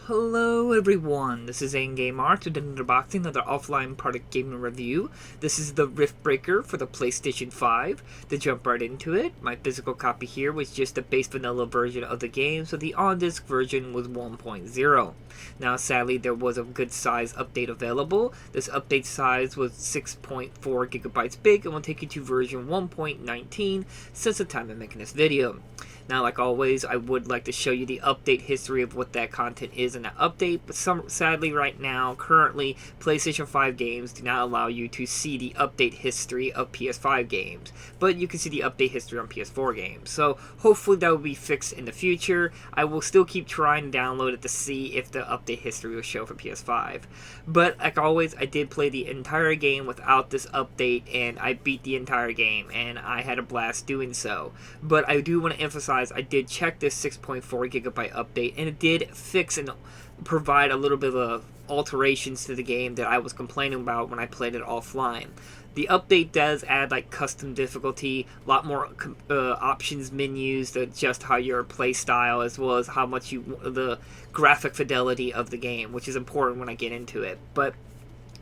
Hello everyone, this is Game Art with another unboxing, another offline product gaming review. This is the Riftbreaker for the PlayStation 5. To jump right into it, my physical copy here was just the base vanilla version of the game, so the on-disc version was 1.0. Now sadly there was a good size update available. This update size was 6.4 gigabytes big and will take you to version 1.19 since the time of making this video. Now, like always, I would like to show you the update history of what that content is in that update, but sadly right now, currently, PlayStation 5 games do not allow you to see the update history of PS5 games, but you can see the update history on PS4 games. So hopefully that will be fixed in the future. I will still keep trying to download it to see if the update history will show for PS5. But like always, I did play the entire game without this update, and I beat the entire game, and I had a blast doing so. But I do want to emphasize I did check this 6.4 gigabyte update, and it did fix and provide a little bit of alterations to the game that I was complaining about when I played it offline. The update does add like custom difficulty, a lot more options menus to adjust how your play style, as well as how much the graphic fidelity of the game, which is important when I get into it. But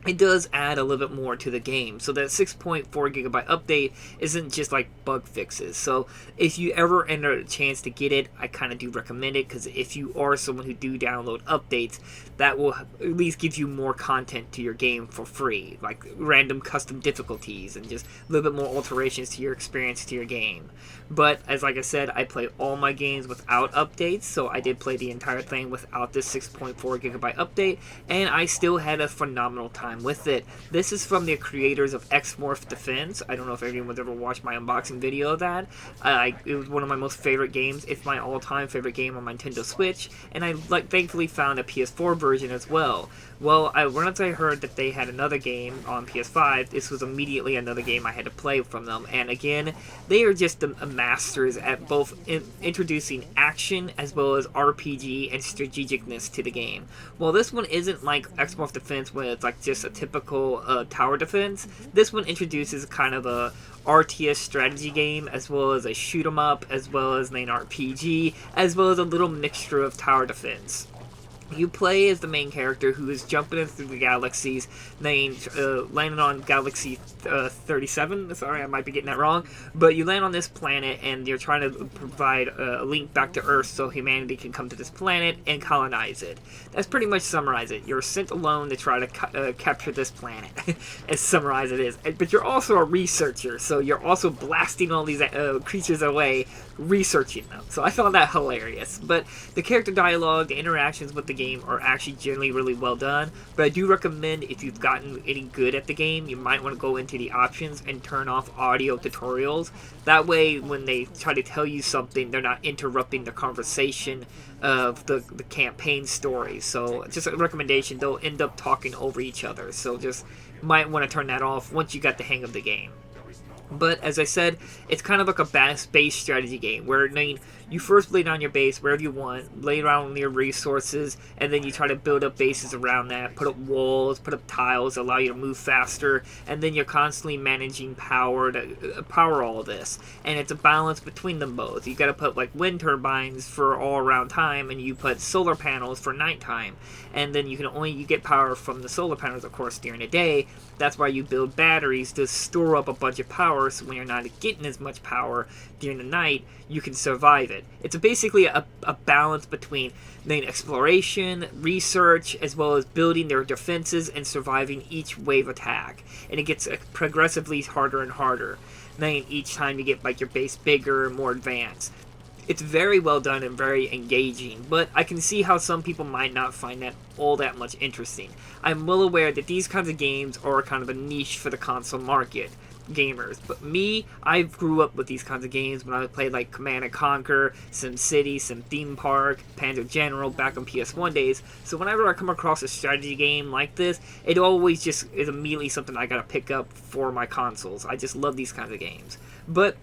it does add a little bit more to the game, so that 6.4 gigabyte update isn't just like bug fixes. So if you ever enter a chance to get it, I kind of do recommend it, because if you are someone who do download updates, that will at least give you more content to your game for free, like random custom difficulties and just a little bit more alterations to your experience to your game. But as like I said, I play all my games without updates, so I did play the entire thing without this 6.4 gigabyte update, and I still had a phenomenal time with it. This is from the creators of X-Morph Defense. I don't know if anyone's ever watched my unboxing video of that. It was one of my most favorite games. It's my all-time favorite game on my Nintendo Switch, and I thankfully found a PS4 version as well. Well, once I heard that they had another game on PS5, this was immediately another game I had to play from them. And again, they are just masters at both introducing action as well as RPG and strategicness to the game. While this one isn't like X-Morph Defense, where it's like just a typical tower defense, this one introduces kind of a RTS strategy game, as well as a shoot 'em up, as well as an RPG, as well as a little mixture of tower defense. You play as the main character who is jumping in through the galaxies, landing on Galaxy 37. Sorry, I might be getting that wrong. But you land on this planet, and you're trying to provide a link back to Earth so humanity can come to this planet and colonize it. That's pretty much summarize it. You're sent alone to try to capture this planet, as summarize it is. But you're also a researcher, so you're also blasting all these creatures away, researching them. So I found that hilarious. But the character dialogue, the interactions with the game are actually generally really well done, but I do recommend, if you've gotten any good at the game, you might want to go into the options and turn off audio tutorials. That way when they try to tell you something, they're not interrupting the conversation of the campaign story. So just a recommendation, they'll end up talking over each other, so just might want to turn that off once you got the hang of the game. But as I said, it's kind of like a base strategy game where you first lay down your base wherever you want, lay down your resources, and then you try to build up bases around that, put up walls, put up tiles, allow you to move faster, and then you're constantly managing power to power all of this. And it's a balance between them both. You got to put like wind turbines for all around time, and you put solar panels for nighttime. And then you get power from the solar panels, of course, during the day. That's why you build batteries to store up a bunch of power, so when you're not getting as much power during the night, you can survive it. It's basically a balance between exploration, research, as well as building their defenses and surviving each wave attack. And it gets progressively harder and harder. Each time you get like your base bigger and more advanced. It's very well done and very engaging, but I can see how some people might not find that all that much interesting. I'm well aware that these kinds of games are kind of a niche for the console market gamers, but me, I grew up with these kinds of games when I played like Command & Conquer, SimCity, Sim Theme Park, Panzer General back on PS1 days, so whenever I come across a strategy game like this, it always just is immediately something I gotta pick up for my consoles. I just love these kinds of games. But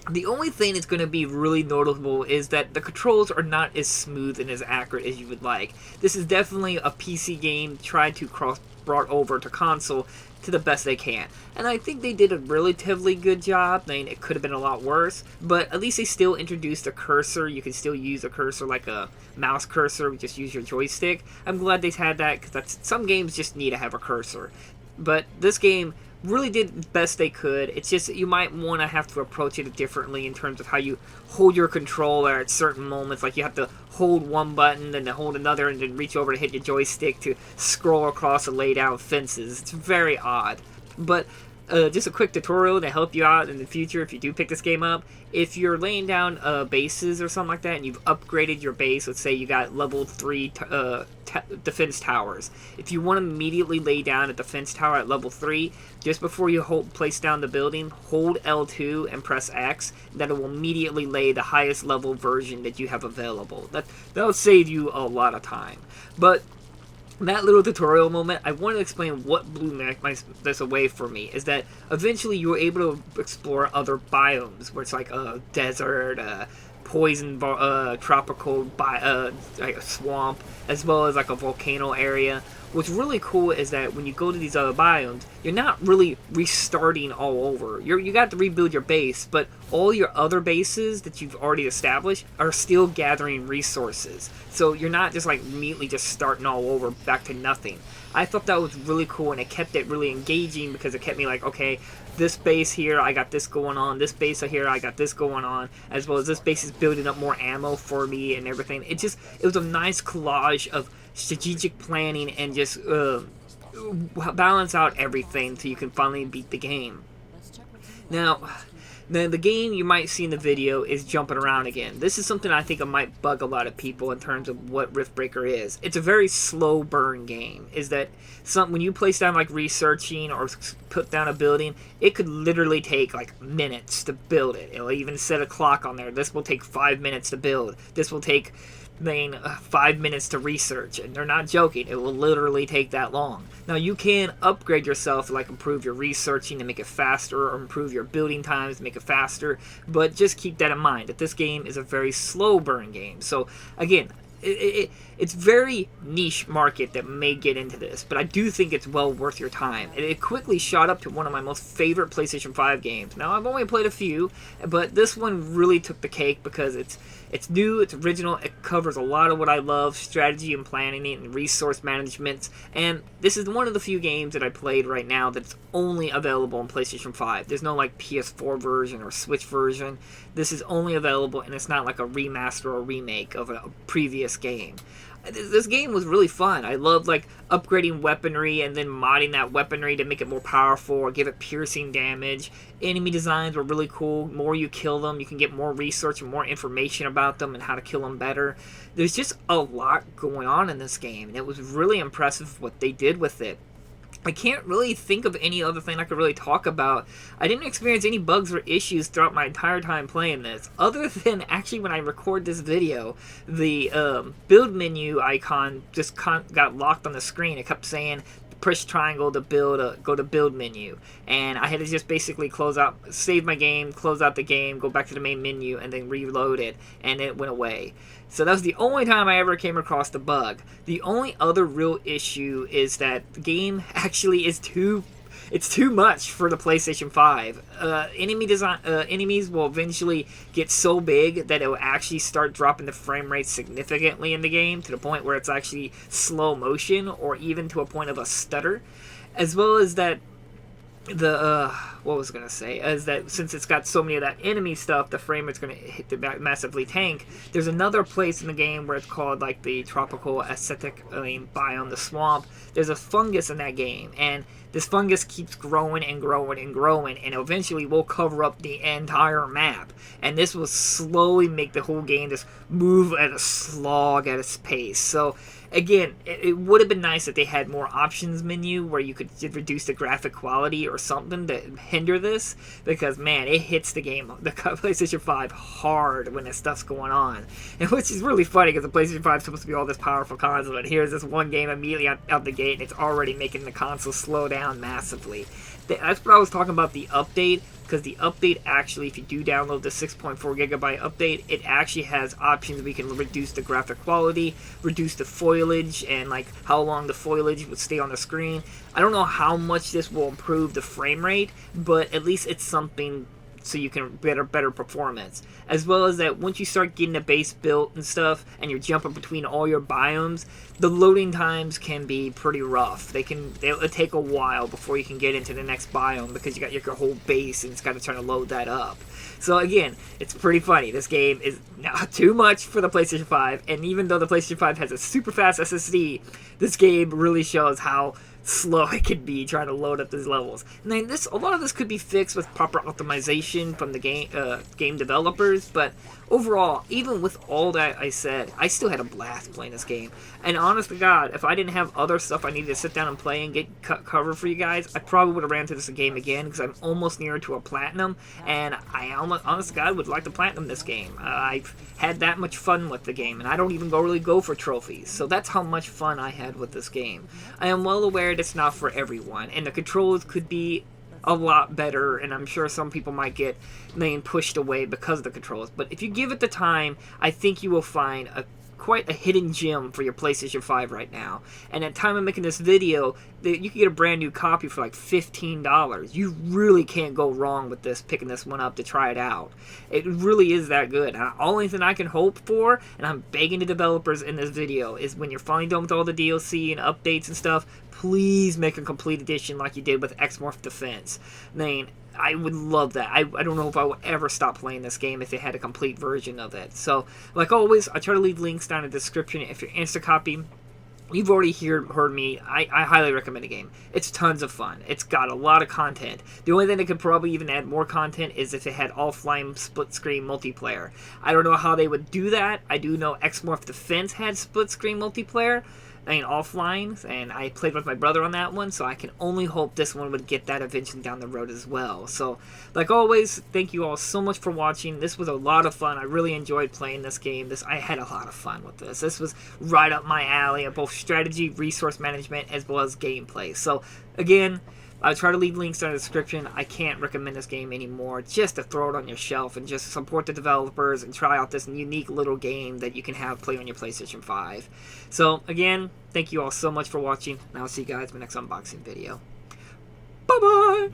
The only thing that's going to be really noticeable is that the controls are not as smooth and as accurate as you would like. This is definitely a PC game tried to brought over to console to the best they can. And I think they did a relatively good job. I mean, it could have been a lot worse, but at least they still introduced a cursor. You can still use a cursor like a mouse cursor, just use your joystick. I'm glad they had that, because some games just need to have a cursor. But this game really did the best they could. It's just you might want to have to approach it differently in terms of how you hold your controller at certain moments. Like you have to hold one button and then hold another and then reach over to hit your joystick to scroll across and lay down fences. It's very odd. But just a quick tutorial to help you out in the future if you do pick this game up. If you're laying down bases or something like that and you've upgraded your base, let's say you got level 3 defense towers. If you want to immediately lay down a defense tower at level 3, just before you place down the building, hold L2 and press X. That will immediately lay the highest level version that you have available. That'll save you a lot of time. But that little tutorial moment, I want to explain what blew this away for me, is that eventually you were able to explore other biomes, where it's like a desert, poison, tropical like a swamp, as well as like a volcano area. What's really cool is that when you go to these other biomes, you're not really restarting all over. You got to rebuild your base, but all your other bases that you've already established are still gathering resources. So you're not just like immediately just starting all over back to nothing. I thought that was really cool, and it kept it really engaging because it kept me like, okay, this base here, I got this going on. This base here, I got this going on. As well as this base is building up more ammo for me and everything. It was a nice collage of strategic planning and just balance out everything so you can finally beat the game. Now, the game you might see in the video is jumping around again. This is something I think it might bug a lot of people in terms of what Riftbreaker is. It's a very slow burn game. Is that when you place down like researching or put down a building, it could literally take like minutes to build it. It'll even set a clock on there. This will take 5 minutes to build. This will take 5 minutes to research, and they're not joking. It will literally take that long. Now you can upgrade yourself to like improve your researching to make it faster, or improve your building times to make it faster, but just keep that in mind that this game is a very slow burn game. So again, it's very niche market that may get into this, but I do think it's well worth your time. It quickly shot up to one of my most favorite PlayStation 5 games. Now, I've only played a few, but this one really took the cake because it's new, it's original, it covers a lot of what I love, strategy and planning and resource management, and this is one of the few games that I played right now that's only available on PlayStation 5. There's no like PS4 version or Switch version. This is only available, and it's not like a remaster or remake of a previous game. This game was really fun. I loved like upgrading weaponry and then modding that weaponry to make it more powerful or give it piercing damage. Enemy designs were really cool. The more you kill them, you can get more research and more information about them and how to kill them better. There's just a lot going on in this game, and it was really impressive what they did with it. I can't really think of any other thing I could really talk about. I didn't experience any bugs or issues throughout my entire time playing this, other than actually when I record this video, the build menu icon just got locked on the screen. It kept saying push triangle to build go to build menu, and I had to just basically save my game, close out the game, go back to the main menu, and then reload it, and it went away. So that was the only time I ever came across the bug. The only other real issue is that the game actually is too much for the PlayStation 5. Enemies will eventually get so big that it will actually start dropping the frame rate significantly in the game, to the point where it's actually slow motion, or even to a point of a stutter. As well as that what was I gonna say is that since it's got so many of that enemy stuff, the frame rate's gonna hit the massively tank. There's another place in the game where it's called like the tropical biome, the swamp. There's a fungus in that game, and this fungus keeps growing and growing and growing, and eventually will cover up the entire map. And this will slowly make the whole game just move at a slog at its pace. So again, it would have been nice if they had more options menu where you could reduce the graphic quality or something to hinder this, because man, it hits the PlayStation 5 hard when this stuff's going on, and which is really funny because the PlayStation 5 is supposed to be all this powerful console, and here's this one game immediately out the gate and it's already making the console slow down massively. That's what I was talking about, the update, because the update actually, if you do download the 6.4 gigabyte update, it actually has options where you can reduce the graphic quality, reduce the foliage, and like how long the foliage would stay on the screen. I don't know how much this will improve the frame rate, but at least it's something so you can better performance, as well as that once you start getting a base built and stuff and you're jumping between all your biomes, the loading times can be pretty rough. They'll take a while before you can get into the next biome because you got your whole base and it's got to try to load that up. So again, it's pretty funny. This game is not too much for the PlayStation 5, and even though the PlayStation 5 has a super fast SSD, this game really shows how slow it could be trying to load up these levels. And then a lot of this could be fixed with proper optimization from the game developers, but overall, even with all that I said, I still had a blast playing this game. And honest to God, if I didn't have other stuff I needed to sit down and play and get covered for you guys, I probably would have ran through this game again, because I'm almost near to a platinum, and I almost, honest to God, would like to platinum this game. I've had that much fun with the game, and I don't even really go for trophies, so that's how much fun I had with this game. I am well aware it's not for everyone, and the controls could be a lot better, and I'm sure some people might get pushed away because of the controls, but if you give it the time, I think you will find quite a hidden gem for your PlayStation 5 right now. And at the time of making this video, you can get a brand new copy for like $15. You really can't go wrong with this, picking this one up to try it out. It really is that good. And the only thing I can hope for, and I'm begging the developers in this video, is when you're finally done with all the DLC and updates and stuff, please make a complete edition like you did with Xmorph Defense. I would love that. I don't know if I would ever stop playing this game if they had a complete version of it. So, like always, I try to leave links down in the description. If you're Insta-copy, you've already heard me. I highly recommend the game. It's tons of fun. It's got a lot of content. The only thing that could probably even add more content is if it had offline split-screen multiplayer. I don't know how they would do that. I do know Xmorph Defense had split-screen multiplayer, offline, and I played with my brother on that one, so I can only hope this one would get that eventually down the road as well. So, like always, thank you all so much for watching. This was a lot of fun. I really enjoyed playing this game. I had a lot of fun with this. This was right up my alley of both strategy, resource management, as well as gameplay. So, again, I'll try to leave links down in the description. I can't recommend this game anymore. Just to throw it on your shelf and just support the developers and try out this unique little game that you can have play on your PlayStation 5. So, again, thank you all so much for watching, and I'll see you guys in my next unboxing video. Bye-bye!